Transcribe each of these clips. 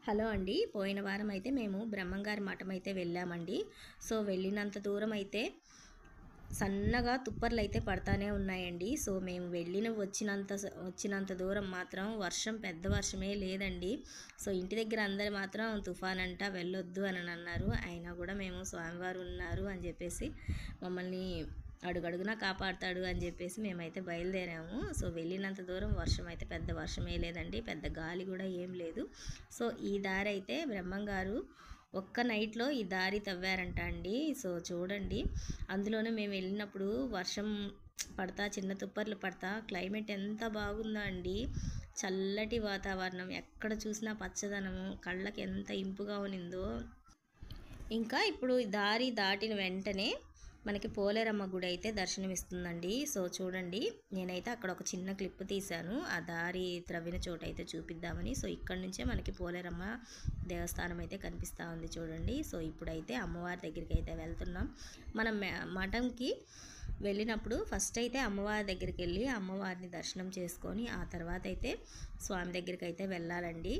Hello అండి. పోయిన వారం అయితే మేము బ్రహ్మంగారి మఠం అయితే వెళ్ళామండి. సో, వెళ్ళినంత దూరం అయితే సన్నగా తుప్పర్లయితే పడతానే ఉన్నాయండి. సో, మేము వచ్చినంత దూరం మాత్రం వర్షం పెద్ద వర్షమే లేదండి. సో, ఇంటి దగ్గర అందరూ మాత్రం తుఫానంట వెళ్ళొద్దు అని అన్నారు. అయినా కూడా మేము స్వామివారు ఉన్నారు అని చెప్పేసి మమ్మల్ని అడుగడుగునా కాపాడుతాడు అని చెప్పేసి మేమైతే బయలుదేరాము. సో, వెళ్ళినంత దూరం వర్షం అయితే పెద్ద వర్షమే లేదండి. పెద్ద గాలి కూడా ఏం లేదు. సో, ఈ దారి అయితే బ్రహ్మంగారు ఒక్క నైట్లో ఈ దారి తవ్వారంట అండి. సో, చూడండి, అందులోనే మేము వెళ్ళినప్పుడు వర్షం పడతా చిన్న తుప్పర్లు పడతా క్లైమేట్ ఎంత బాగుందో అండి. చల్లటి వాతావరణం, ఎక్కడ చూసినా పచ్చదనము, కళ్ళకి ఎంత ఇంపుగా ఉన్నిందో. ఇంకా ఇప్పుడు దారి దాటిన వెంటనే మనకి పోలేరమ్మ గుడి అయితే దర్శనమిస్తుందండి. సో, చూడండి, నేనైతే అక్కడ ఒక చిన్న క్లిప్ తీశాను, ఆ దారి త్రవ్విన చోట అయితే చూపిద్దామని. సో, ఇక్కడ నుంచే మనకి పోలేరమ్మ దేవస్థానం అయితే కనిపిస్తూ ఉంది చూడండి. సో, ఇప్పుడైతే అమ్మవారి దగ్గరికి అయితే వెళ్తున్నాం. మనం మఠంకి వెళ్ళినప్పుడు ఫస్ట్ అయితే అమ్మవారి దగ్గరికి వెళ్ళి అమ్మవారిని దర్శనం చేసుకొని ఆ తర్వాత అయితే స్వామి దగ్గరికి అయితే వెళ్ళాలండి.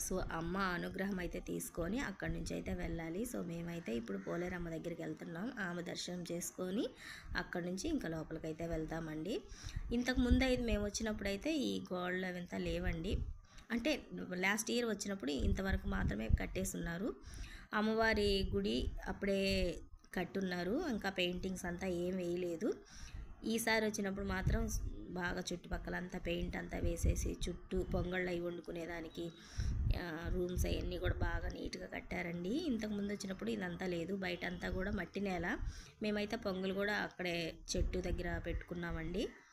సో, అమ్మ అనుగ్రహం అయితే తీసుకొని అక్కడి నుంచి అయితే వెళ్ళాలి. సో, మేమైతే ఇప్పుడు పోలేరమ్మ దగ్గరికి వెళ్తున్నాం. ఆమె దర్శనం చేసుకొని అక్కడి నుంచి ఇంకా లోపలికైతే వెళ్తామండి. ఇంతకుముందు అయితే మేము వచ్చినప్పుడైతే ఈ గోడలు అవంతా లేవండి. అంటే లాస్ట్ ఇయర్ వచ్చినప్పుడు ఇంతవరకు మాత్రమే కట్టేసి ఉన్నారు. అమ్మవారి గుడి అప్పుడే కట్టున్నారు. ఇంకా పెయింటింగ్స్ అంతా ఏం వేయలేదు. ఈసారి వచ్చినప్పుడు మాత్రం బాగా చుట్టుపక్కలంతా పెయింట్ అంతా వేసేసి చుట్టూ పొంగళ్ళు అవి వండుకునేదానికి రూమ్స్ అవన్నీ కూడా బాగా నీట్గా కట్టారండి. ఇంతకుముందు వచ్చినప్పుడు ఇదంతా లేదు. బయట అంతా కూడా మట్టి నేల. మేమైతే పొంగలు కూడా అక్కడే చెట్టు దగ్గర పెట్టుకున్నామండి.